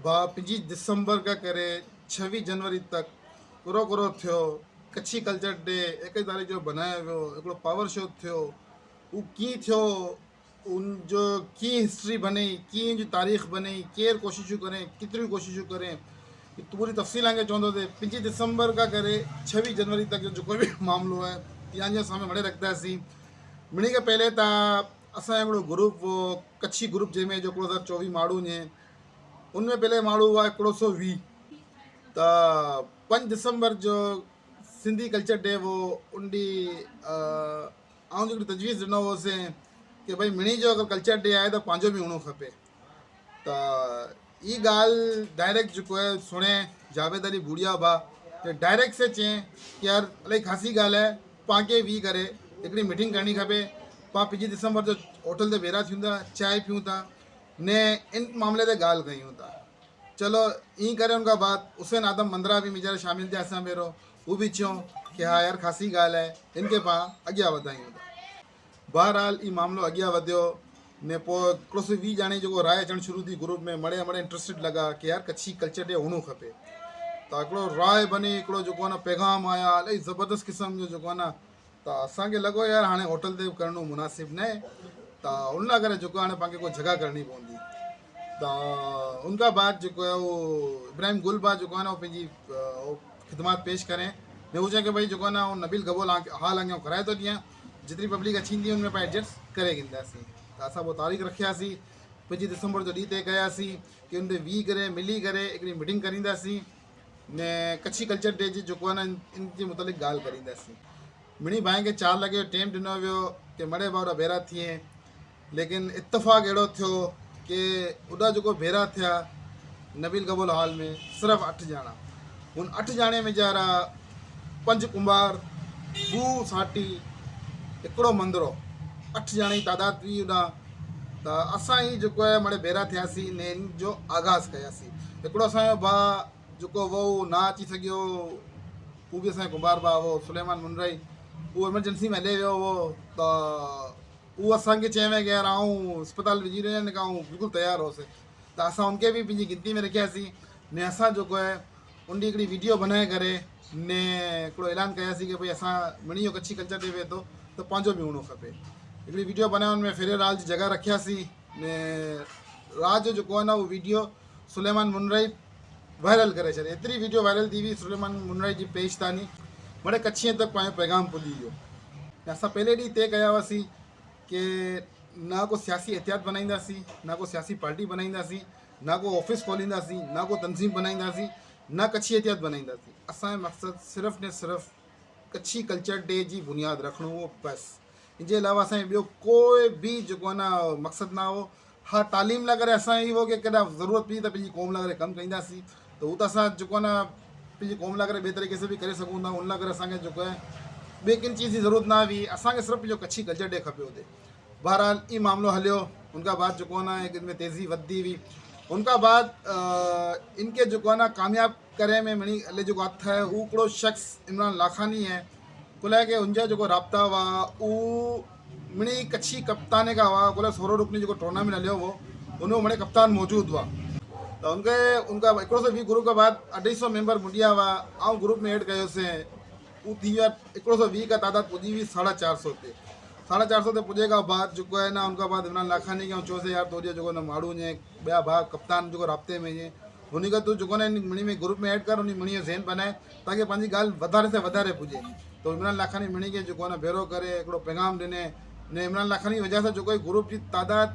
25 दिसंबर का करे 26 जनवरी तक करो करो थियो कच्छी कल्चर डे 21 तारीख़ जो बनाया वियो हिकिड़ो पावर शो थियो उहो कीअं थियो उन जो कीअं हिस्ट्री बने कीअं जी तारीख़ बने केरु कोशिशूं करें केतिरियूं कोशिशूं करें पूरी तफ़सील आगे चवंदो थे 25 दिसंबर का करे 26 जनवरी तक जो कोई भी मामलो है तव्हांजे सामने वड़े रखंदासीं। मिणी के पहले त असांजो हिकिड़ो ग्रुप हो कच्छी ग्रुप जंहिंमें जो 24 माण्हू ने उनमें पहले माण्हू हुआ 120 त 5 दिसंबर जो सिंधी कल्चर डे वो उन ॾींहुं आउं जो तजवीज़ ॾिनो हुओसीं कि भाई मिणी जो अगरि कल्चर डे आहे त पंहिंजो बि हुअणो खपे। त ये ॻाल्हि डायरेक्ट जो है सुने जावेद अली बूढ़िया भा तो डायरेक्ट से चें कि यार इलाही ख़ासी ॻाल्हि है पाके वी करे हिकिड़ी मीटिंग करनी खपे 25 दिसंबर जो होटल ते भेरा थियूं था चाय पियूं था ने इन मामले ते ॻाल्हि कयूं था। चलो ई करे उनका बाद हुसैन आदम मंदरा भी वीचारा शामिल थिया असां भेरो वो भी चयूं कि हाँ यार ख़ासी ॻाल्हि है इनके पां अॻियां वधायूं था। बहरहाल ई मामलो अॻियां वधियो ने पोइ 20 ॼणे जेको राय अचणु शुरू थी ग्रुप में मड़े मड़े इंट्रस्टेड लॻा कि यार कच्छी कल्चर डे हुअणो खपे। त हिकिड़ो राय बनी हिकिड़ो जेको आहे न पैगाम आया इलाही ज़बरदस्त क़िस्म जो जेको आहे न त असांखे लॻो यार हाणे होटल ते करणो मुनासिबु न आहे त उन लाइ करे जेको हाणे पाण कोई जॻह करणी पवंदी। त उनखां बाद जेको आहे उहो इब्राहिम गुल बा जेको आहे न उहो पंहिंजी ख़िदमत पेश करें ने हू चए कि भई जेको आहे न उहो नबील गबोल हाल अॻियां कराए थो ॾियां जेतिरी पब्लिक अची ईंदी उनमें पाण एडजस्ट करे ॾींदासीं। त असां पोइ तारीख़ रखियासीं 25 दिसंबर जो ॾींहुं तय कयासीं कि उन ते वी करे मिली करे हिकिड़ी मीटिंग करींदासीं ने कच्छी कल्चर डे जी जेको आहे न इन जे मुतालिक़ ॻाल्हि करींदासीं। मिणी भाई खे 4 लॻे टाइम ॾिनो वियो कि मड़े भाउर भेरा थिए लेकिन इत्तेफ़ाक़ अहिड़ो थियो कि उॾा जेको भेरा थिया नबील गबोल हॉल में सिर्फ़ु 8 ॼणा उन 8 ॼणे में ॼारा 5 कुंभार 2 साटी हिकिड़ो मंदिरो 8 ॼणे जी तादाद हुई उॾां। त असां ई जेको आहे मड़े भेरा थियासीं ने इन जो आगाज़ कयासीं। हिकिड़ो असांजो भाउ जेको वो ना अची सघियो हू बि असांजो कुंभार भाउ हो सुलेमान मुनराई उहो एमरजेंसी में हले वियो हो त उहो असांखे चयो कि यार आऊं अस्पताल विझी रहियो आहिनि ऐं बिल्कुलु तयारु होसीं त असां उनखे बि पंहिंजी गिनती में रखियासीं ने असां जेको आहे उन ॾींहुं हिकिड़ी वीडियो बनाए करे ने हिकिड़ो ऐलान कयासीं कि भई असां मिणी जो कच्छी कल्चर डे वेठो त पंहिंजो बि हुअणो खपे। हिकिड़ी वीडियो बनाए उनमें फेरे राल जी जॻह रखियासीं ने रात जो जेको आहे न उहो वीडियो सुलेमान मुनराई वायरल करे छॾे एतिरी वीडियो वायरल थी हुई सुलेमान मुनराई जी पेज तानी मड़े कच्छीअ तक पंहिंजो पैगाम पुॼी वियो। असां पहले ॾींहुं तय कया हुआसीं कि ना को सियासी एहतियात बनाईंदासीं ना को सियासी पार्टी बनाईंदासीं ना को ऑफिस खोलींदासीं ना को तंज़ीम बनाईंदासीं ना कच्छी एहतियात बनाईंदासीं। असांजो मक़सदु सिर्फ़ु ने सिर्फ़ु कच्छी कल्चर डे जी बुनियादु रखणो हो बसि। इनजे अलावा असांजो ॿियो कोई बि जेको आहे न मक़सदु न हो। हा तालीम लाइ करे असां इहो कि केॾा ज़रूरत पई त पंहिंजी क़ौम लाइ करे कमु कंदासीं त हू त असां जेको आहे न पंहिंजी क़ौम लाइ करे ॿिए तरीक़े सां बि करे सघूं था। उन लाइ करे असांखे जेको आहे ॿिए किन चीज़ जी ज़रूरत न हुई असांखे सिर्फ़ु पंहिंजो कच्छी कल्चर डे खपे हुते। बहरहाल ई मामिलो हलियो उनखां बाद जेको आहे न इनमें तेज़ी वधंदी हुई। उनखां बाद इनके जेको आहे न कामयाबु करे में मिणी हले जेको हथु आहे उहो हिकिड़ो शख़्स इमरान लाखानी है कुल के उनजा जेको राब्ता हुआ उहो मिणी कच्छी कप्ताने का हुआ कुल 16 रुकनी जो टूर्नामेंट हलियो हो उनमें मिणे कप्तान मौजूदु हुआ त उनखे उनका 120 ग्रुप के बाद 250 मेंबर मुंडिया हुआ ऐं ग्रुप में ऐड कयोसीं वो थी विया 120 का तादाद पुॼी हुई 450 ते 450 ते पुॼे खां बाद जेको आहे न उनखां बाद इमरान लाखानी खे चयोसीं यार तुंहिंजो जेको न माण्हू इएं ॿिया भाउ कप्तान जेको राब्ते में इएं उन खां तूं जेको न मिणी में ग्रुप में ऐड कर उन मिणी जो ज़हन बनाए ताकि पंहिंजी ॻाल्हि वधारे से वधारे पुॼे। तो इमरान लाखानी मिणी खे जेको आहे न भेरो करे हिकिड़ो पैगाम ॾिने ने इमरान लाखानी जी वजह सां जेको आहे ग्रुप जी तादाद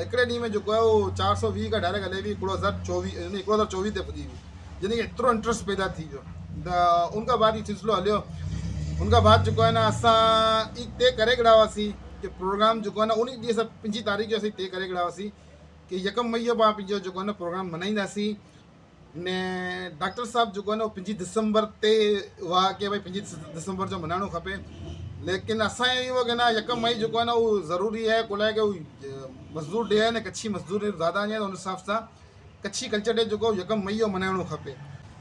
हिकिड़े ॾींहं में जेको आहे उहो 420 खां डायरेक्ट हले हुई 1024 ते पुॼी हुई जंहिंखे एतिरो इंट्रस्ट पैदा थी वियो। त उनखां बाद ही सिलसिलो हलियो। उनखां बाद जेको आहे न असां ई तय करे छॾिया हुआसीं कि प्रोग्राम जेको आहे न उन ॾींहुं असां 5 तारीख़ जो असीं तय करे छॾिया हुआसीं कि 1 मई जो पाण पंहिंजो जेको आहे न प्रोग्राम मल्हाईंदासीं ने डॉक्टर साहब जेको आहे न 25 दिसंबर ते हुआ कि भई 25 दिसंबर जो मल्हाइणो खपे लेकिन असांजो इहो कि न 1 मई जेको आहे न उहो ज़रूरी आहे कुल आहे कि मज़दूर डे आहे न कच्छी मज़दूर ज़्यादा आहिनि उन हिसाब सां कच्छी कल्चर डे जेको 1 मई जो मल्हाइणो खपे।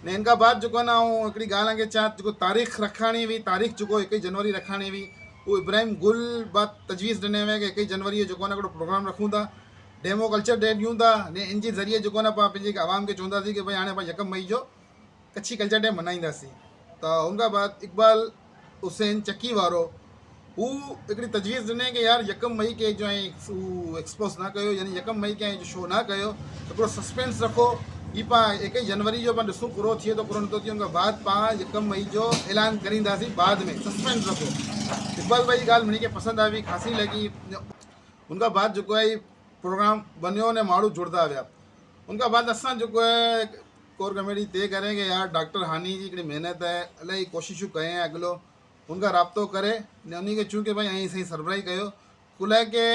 ने इनखां बाद जेको आहे न ऐं हिकिड़ी ॻाल्हि आहे कि छा जेको तारीख़ रखाणी हुई तारीख़ जेको 1 जनवरी रखाणी हुई उहो इब्राहिम गुल बा तजवीज़ ॾिने हुए कि 1 जनवरी जो जेको आहे न हिकिड़ो प्रोग्राम रखूं था डेमो कल्चर डे ॾियूं था ने इन जे ज़रिए जेको न पाण पंहिंजे आवाम खे चवंदासीं कि भई हाणे पाण 1 मई जो कच्छी कल्चर डे मल्हाईंदासीं। त उनखां बाद इकबाल हुसैन चकी वारो हू हिकिड़ी तजवीज़ ॾिने कि यार 1 मई के जो है एक्सपोज ना कयो, यानी 1 मई के जो शो ना कयो, हिकिड़ो सस्पेंस रखो। ही पाण 1 जनवरी जो पाण ॾिसूं पूरो थिए तो पूरो नथो थिए, उनखां बाद पाण 1 मई जो ऐलान करींदासीं, बाद में सस्पेंस रखो। इकबाल भाई ॻाल्हि मुंहिंजी खे पसंदि आई, ख़ासी लॻी। उनखां बाद जेको आहे प्रोग्राम बनियो ने माण्हू जुड़ंदा विया। उनखां बाद असां जेको आहे कोर कमेटी तय करें कि यार डॉक्टर हानी जी हिकिड़ी महिनत आहे, इलाही कोशिशूं कयूं ऐं अॻिलो उनखां राब्तो करे ने उन खे चूं कि भई ऐं सही सरबराही कयो। कुल के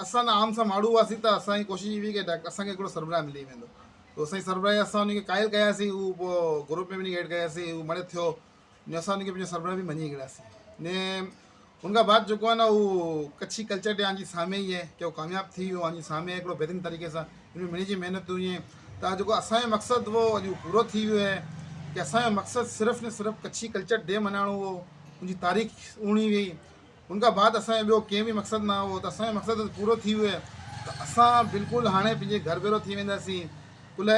असां आम सां माण्हू हुआसीं त असांजी कोशिशि हुई कि असांखे हिकिड़ो सरबराह मिली वेंदो। त असांजी सरबराही असां उनखे क़ाइल कयासीं, उहो पोइ ग्रुप में वञी एड कयासीं, उहो मड़े थियो ने असां उनखे पंहिंजो सरबराह बि मञी छॾियासीं। ने उनखां बाद जेको आहे न उहो कच्छी कल्चर डे आंजी साम्हूं ई आहे कि उहो कामयाबु थी वियो। आंजी साम्हूं हिकिड़ो बहितरीन तरीक़े सां हिन मिणी जी महिनत हुई ऐं त जेको असांजो मक़सदु हुओ अॼु पूरो थी वियो आहे कि असांजो मक़सदु सिर्फ़ु न सिर्फ़ु कच्छी कल्चर डे मल्हाइणो हुओ, उनजी तारीख़ उणी हुई। उनखां बाद असांजो ॿियो कंहिं बि मक़सदु न हुओ। त असांजो मक़सदु पूरो थी वियो आहे त असां बिल्कुलु हाणे पंहिंजे घर भेरो थी वेंदासीं। कुल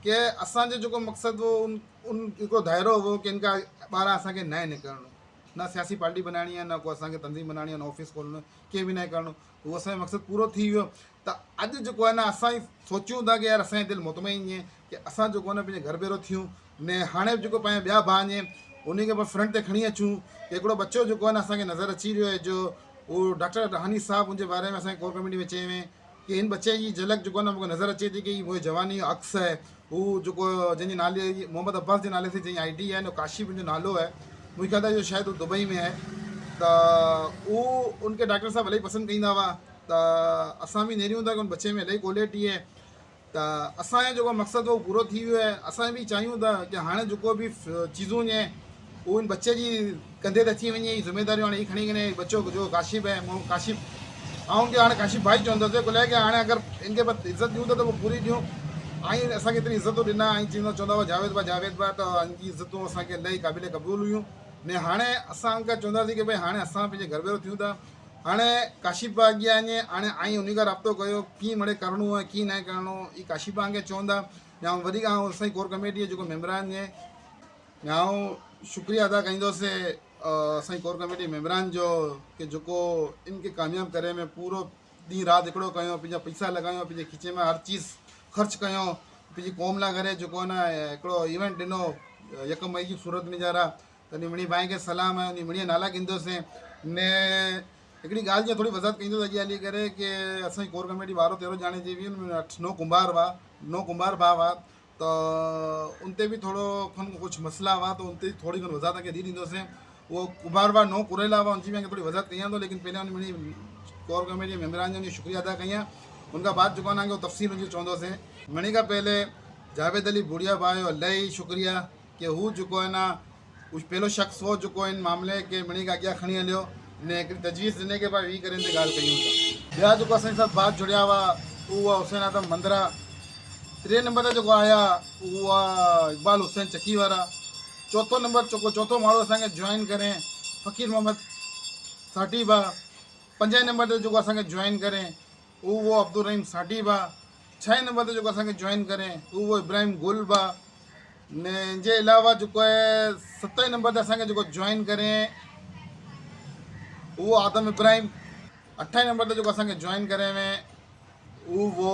के असांजो जेको मक़सदु हुओ उन हिकिड़ो दाइरो हुओ कि इनखां ॿाहिरां असांखे न निकिरणो, न सियासी पार्टी बनाइणी आहे, न को असांखे तंज़ीम बनाइणी आहे, न ऑफिस खोलणो, कंहिं बि न करिणो। उहो असांजो मक़सदु पूरो थी वियो। त अॼु जेको आहे न असां सोचियूं था कि यार असांजी दिलि मुतमइन आहे कि असां जेको आहे न पंहिंजे घर भेरो थियूं ने हाणे जेको पंहिंजा ॿिया भाउ आहिनि उनखे पाण फ्रंट ते खणी अचूं। हिकिड़ो बच्चो जेको आहे न असांखे नज़र अची रहियो आहे जो उहो डॉक्टर हानी साहब उनजे बारे में असांजे कोर कमेटी में चए में कि हिन बच्चे जी झलक जेको आहे न मूंखे नज़र अचे थी कि मुंहिंजी जवानी जो अक्स आहे। हू जेको जंहिंजे नाले मोहम्मद अब्बास जे नाले ते जंहिंजी ID आहे न काशिफ जो नालो आहे, मुंहिंजे ख्याल आहे जो शायदि हू दुबई में आहे। त उहो उनखे डॉक्टर साहब इलाही पसंदि कंदा हुआ। त असां बि नेरियूं था कि उन बच्चे में इलाही क्वालिटी आहे। त असांजो जेको मक़सदु उहो पूरो थी वियो आहे। असां बि चाहियूं था कि हाणे जेको बि चीज़ूं आहिनि उहो इन बच्चे जी कंधे ते अची वञे, ज़िम्मेदारियूं हाणे ही खणी करे बच्चो जो काशिफ आहे काशिफ ऐं उनखे हाणे काशिफ भाई चवंदासीं। कुल की हाणे अगरि इनखे इज़त ॾियूं था त पोइ पूरी ॾियूं। ऐं असांखे एतिरी इज़तूं ॾिना ऐं चवंदा हुआ जावेद भाउ त इनजी इज़तूं असांखे इलाही क़ाबिल क़बूल हुयूं। ने हाणे असां उनखां चवंदासीं कि भई हाणे असां पंहिंजे घर भेरो थियूं था। हाणे काशिफ भाउ अॻियां वञे, हाणे ऐं उन खां राब्तो कयो कीअं मड़े करिणो आहे कीअं न करिणो, ई काशिफ भाउ खे चवंदा। या वरी असांजी कोर कमेटीअ जेको मेंबरान आहिनि या शुक्रिया अदा कंदुसि असांजी कोर कमेटी मेंबरान जो कि जेको इनखे कामयाबु करे में पूरो ॾींहुं राति हिकिड़ो कयो, पंहिंजा पैसा लॻायो, पंहिंजे खीचे में हर चीज़ ख़र्चु कयो, पंहिंजी क़ौम लाइ करे जेको आहे न हिकिड़ो इवेंट ॾिनो 1 मई जी सूरत में ॼाणा। त उन मिणी भाई खे सलाम आहे, उन मिणीअ नाला कंदुसि। ने हिकिड़ी ॻाल्हि जी थोरी वज़ाहत कंदुसि अॻियां हली करे कि असांजी कोर कमेटी 12-13 ॼणे जी हुई, उनमें 8-9 कुंभार हुआ, 9 कुंभार भाउ हुआ। त उन ते बि थोरो खन कुझु मसइला हुआ, त उन ते थोरी घणी वज़ाहत खे ॾी ॾींदोसीं। उहो कुंभार भाउ 9 कुरेला हुआ, उनजी बि थोरी वज़ाहत कयां थो। लेकिन पहिरियों उन मिणी कोर कमेटी मेंबरान जो शुक्रिया अदा कयां। उनखां बाद जेको आहे न तफ़सील हुनजी चवंदोसीं। मणी खां पहले जावेद अली बुढ़िया भाउ जो इलाही शुक्रिया कि हू जेको आहे न कुझु पहिरियों शख़्स हो जेको इन मामले खे मणी खां अॻियां खणी हलियो ने हिकिड़ी तजवीज़ ॾिने कि भाई 20 करे ते ॻाल्हि कयूं था। ॿिया जेको असांजे साथ भाउ जुड़िया हुआ उहो हुआ हुसैन आदम मंदरा। 3 नंबर ते जेको आया उहो आहे इकबाल हुसैन चकी वारा। चौथो माण्हू असांखे जॉइन करे फ़कीर मोहम्मद साटी भाउ। 5 नंबर ते जेको असांखे जॉइन करे उहो अब्दुल रहीम साटी भाउ। 6 नंबर ते जेको असांखे जॉइन करे उहो इब्राहिम गुल भाउ। ने जे अलावा जेको आहे 7 नंबर ते असांखे जेको जॉइन करे उहो आदम इब्राहिम। 8 नंबर ते जेको असांखे जॉइन करे में उहो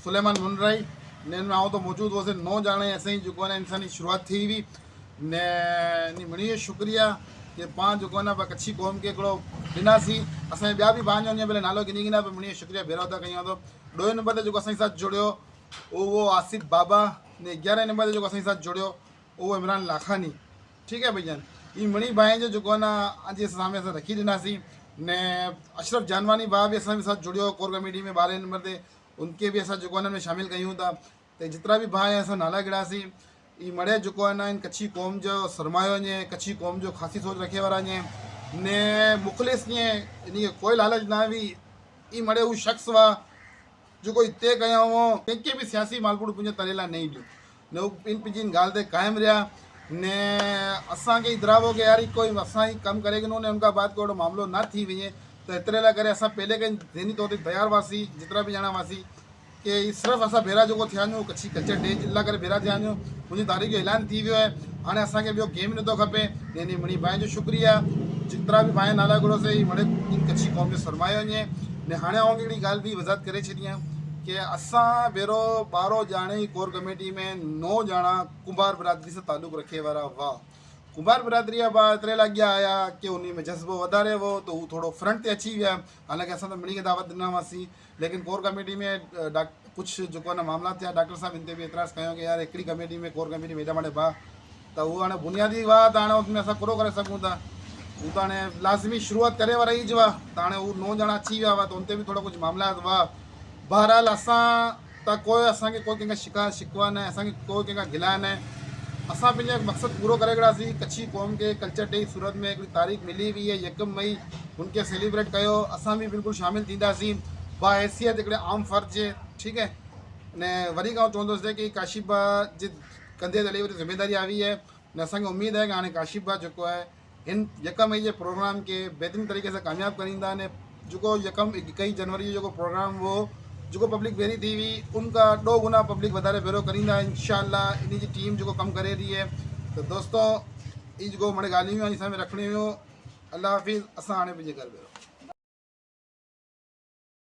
सुलेमान मुनराई। ने हिन में आउं त मौजूदु हुओसीं। 9 ॼणे असांजी जेको आहे न इंसानी शुरूआति थी हुई। ने इन मिणी जो शुक्रिया कि पाण जेको आहे न कच्छी क़ौम खे हिकिड़ो ॾिनासीं। असांजे ॿिया बि भाउ वञे भले नालो गिनी गिना पर मिणी जो शुक्रिया भेरो अदा कयूं थो। 2 नंबर ते जेको असांजे साथ जुड़ियो उहो आसिफ बाबा। ने 11 नंबर ते जेको असांजे साथ जुड़ियो उहो इमरान लाखानी। ठीकु आहे भईया। ई मिणी भाई जो जेको आहे न अॼु साम्हूं असां रखी ॾिनासीं। ने अशरफ जानवानी भाउ बि असांजे साथ जुड़ियो कोर कमेटी में 12 नंबर ते। उनखे बि असां जेको हिन में शामिलु कयूं था। त जेतिरा बि भाउ आहिनि असां नाला गिड़ासीं। ई मड़े जेको आहे न इन कच्छी क़ौम जो सरमायो वञे, कच्छी क़ौम जो ख़ासी सोच रखे वारा वञे ने मुख़लिस ईअं इनखे कोई लालच न हुई। ई मड़े हू शख़्स हुआ जेको हिते कया हुओ कंहिंखे बि सियासी मालपुड़ पंहिंजे तले लाइ न ॾियो ने हू पंहिंजी ॻाल्हि ते क़ाइमु रहिया। ने असांखे इतराब हो कि यार कोई असां ई कमु करे ॾिनो ने उनखां बाद को अहिड़ो मामिलो न थी वञे तो एतिरे लाइ करे असां पहले खां ज़हनी तौर ते तयारु हुआसीं, जेतिरा बि ॼणा हुआसीं कि सिर्फ़ु असां भेरा जेको थिया आहियूं कच्छी कल्चर डे लाइ करे भेरा थिया आहियूं। मुंहिंजी तारीख़ जो ऐलान थी वियो आहे, हाणे असांखे ॿियो गेम नथो खपे। ने मणी भाई जो शुक्रिया, जेतिरा बि भाई नाला घुरोसीं मणे कच्छी क़ौम जो सरमायो वञे। ने हाणे आउं हिकिड़ी ॻाल्हि बि वज़ाहत करे छॾी आहे कि असां भेरो 12 ॼणे ई कोर कमेटी में 9 ॼणा कुंभार बिरादरी सां तालुक़ु रखे वारा हुआ। कुंभार बिरादरी जा ॿार एतिरे लाइ अॻियां आया कि उन में जज़्बो वधारे हो त हू थोरो फ्रंट ते अची विया। हालांकि असां त मिणी खे दावत ॾिना हुआसीं, लेकिन कोर कमेटी में कुझु जेको आहे न मामला थिया। डॉक्टर साहब इन ते बि एतिराज़ कयो कि यार हिकिड़ी कमेटी में कोर कमेटी में हेॾा माड़े भाउ त उहो हाणे बुनियादी हुआ त हाणे उनमें असां पूरो करे सघूं था। हू त हाणे लाज़मी शुरूआत करे वारा ई जो आहे, त हाणे हू 9 ॼणा अची विया हुआ त उन ते बि थोरो कुझु मामला हुआ। बहरहाल असां त असांखे कोई कंहिंखां शिकवा न, असांखे कोई कंहिंखां गिला न। असां पंहिंजो मक़सदु पूरो करे रहियासीं। कच्छी क़ौम खे कल्चर डे सूरत में हिकिड़ी तारीख़ मिली हुई है 1 मई, उनखे सेलिब्रेट कयो। असां बि बिल्कुलु शामिलु थींदासीं बाहैसियत हिकिड़े आम फ़र्ज़ जे, ठीकु है। ने वरी खां चवंदुसि कि काशिफ़ भाउ जे कंधे ते वरी ज़िम्मेदारी आई है। ने असांखे उमेदु आहे कि हाणे काशिफ़ भाउ जेको आहे हिन 1 मई जे प्रोग्राम खे बहितरीन तरीक़े सां कामयाबु करींदा। ने जेको 1 जनवरी जो जेको प्रोग्राम हो, जेको पब्लिक भेरी थी हुई, उनका 2 गुना पब्लिक वधारे भेरो करींदा इंशाअल्लाह। इन जी टीम जेको कमु करे रही है। तो दोस्तों, ये जेको हाणे ॻाल्हियूं असां में रखणियूं हुयूं। अल्लाह हाफ़िज़। असां हाणे पंहिंजे घर भेरो।